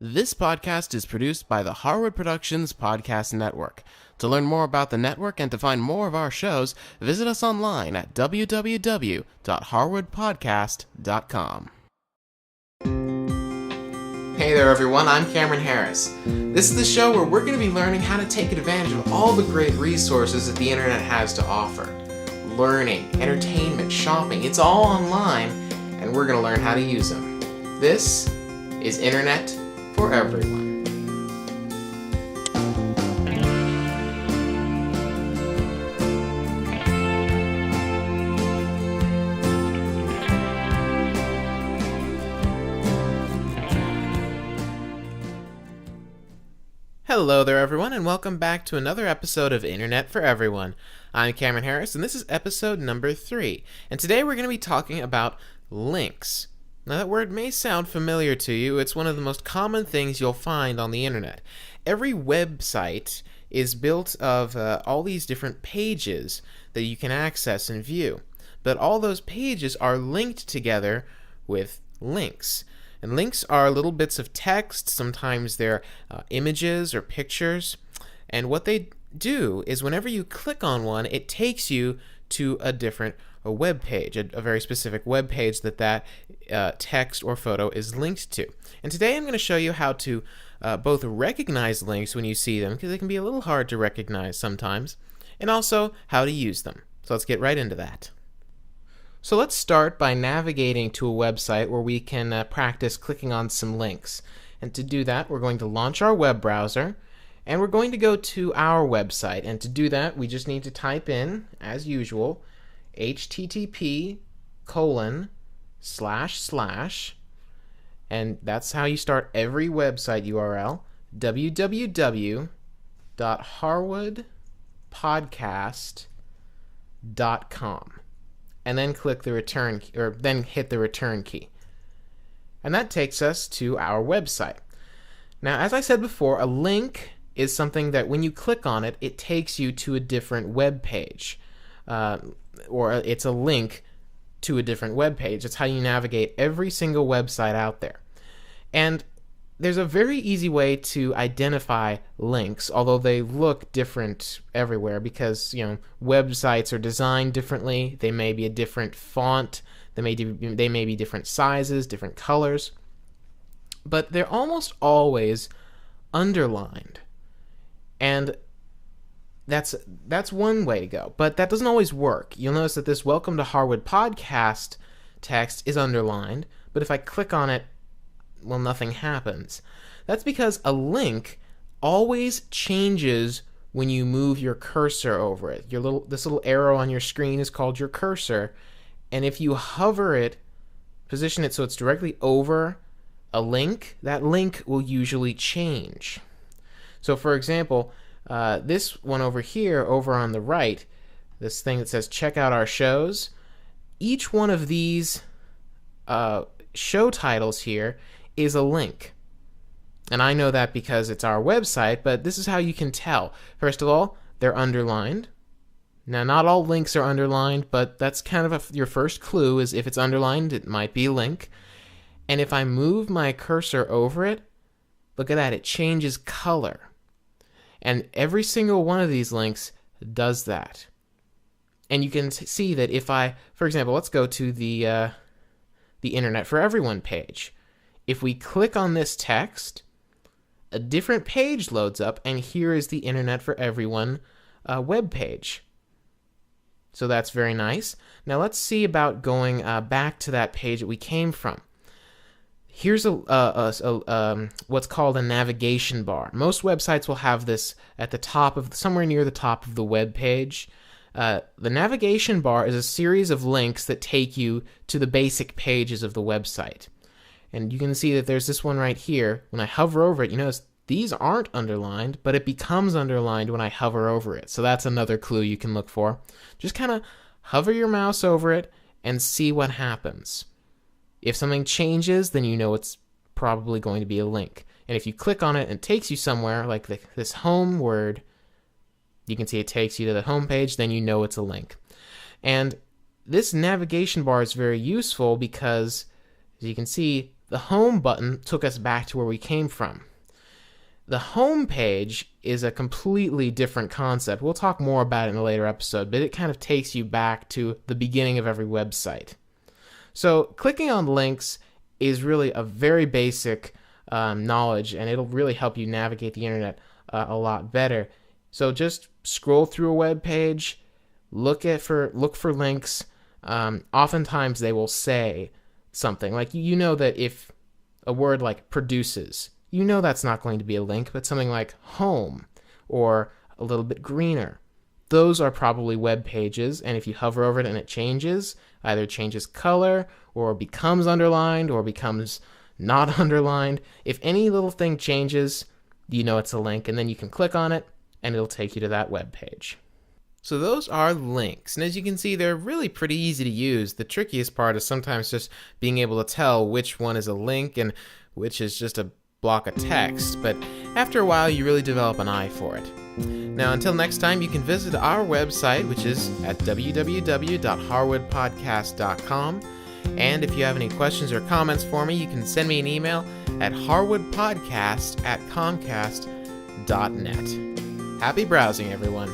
This podcast is produced by the Harwood Productions Podcast Network. To learn more about the network and to find more of our shows, visit us online at www.harwoodpodcast.com. Hey there everyone, I'm Cameron Harris. This is the show where we're going to be learning how to take advantage of all the great resources that the internet has to offer. Learning, entertainment, shopping, it's all online, and we're going to learn how to use them. This is Internet for Everyone. Hello there everyone, and welcome back to another episode of Internet for Everyone. I'm Cameron Harris, and this is episode number 3. And today we're going to be talking about links. Now that word may sound familiar to you. It's one of the most common things you'll find on the internet. Every website is built of all these different pages that you can access and view. But all those pages are linked together with links. And links are little bits of text. Sometimes they're images or pictures. And what they do is whenever you click on one, it takes you to a different web page, a very specific web page that text or photo is linked to. And today I'm going to show you how to both recognize links when you see them, because they can be a little hard to recognize sometimes, and also how to use them. So let's get right into that. So let's start by navigating to a website where we can practice clicking on some links. And to do that, we're going to launch our web browser, and we're going to go to our website. And to do that, we just need to type in, as usual, http:// and that's how you start every website URL, www.harwoodpodcast.com, and then click the return key, or then hit the return key. And that takes us to our website. Now, as I said before, a link is something that when you click on it, it takes you to a different web page. Or it's a link to a different web page. It's how you navigate every single website out there. And there's a very easy way to identify links, although they look different everywhere because, websites are designed differently. They may be a different font. They may be different sizes, different colors. But they're almost always underlined. And that's one way to go, but that doesn't always work. You'll notice that this Welcome to Harwood podcast text is underlined, but if I click on it, well, nothing happens. That's because a link always changes when you move your cursor over it. This little arrow on your screen is called your cursor, and if you hover it, position it so it's directly over a link, that link will usually change. So for example, this one over here, over on the right, this thing that says check out our shows, each one of these show titles here is a link. And I know that because it's our website, but this is how you can tell. First of all, they're underlined. Now, not all links are underlined, but that's kind of your first clue, is if it's underlined, it might be a link. And if I move my cursor over it, look at that, it changes color. And every single one of these links does that. And you can see that if for example, let's go to the Internet for Everyone page. If we click on this text, a different page loads up, and here is the Internet for Everyone web page. So that's very nice. Now let's see about going back to that page that we came from. Here's what's called a navigation bar. Most websites will have this at the top of, somewhere near the top of the web page. The navigation bar is a series of links that take you to the basic pages of the website. And you can see that there's this one right here. When I hover over it, you notice these aren't underlined, but it becomes underlined when I hover over it. So that's another clue you can look for. Just kind of hover your mouse over it and see what happens. If something changes, then you know it's probably going to be a link. And if you click on it and it takes you somewhere, like this home word, you can see it takes you to the home page, then you know it's a link. And this navigation bar is very useful because, as you can see, The home button took us back to where we came from. The home page is a completely different concept. We'll talk more about it in a later episode, but it kind of takes you back to the beginning of every website. So clicking on links is really a very basic knowledge, and it'll really help you navigate the internet a lot better. So just scroll through a web page, look for links. Oftentimes they will say something like, you know that if a word like produces, you know that's not going to be a link, but something like home or a little bit greener, those are probably web pages. And if you hover over it and it changes, either changes color or becomes underlined or becomes not underlined, if any little thing changes, you know it's a link, and then you can click on it and it'll take you to that web page. So those are links, and as you can see, they're really pretty easy to use. The trickiest part is sometimes just being able to tell which one is a link and which is just a block of text, but after a while you really develop an eye for it. Now, until next time, you can visit our website, which is at www.harwoodpodcast.com, and if you have any questions or comments for me, you can send me an email at harwoodpodcast@comcast.net. Happy browsing, everyone.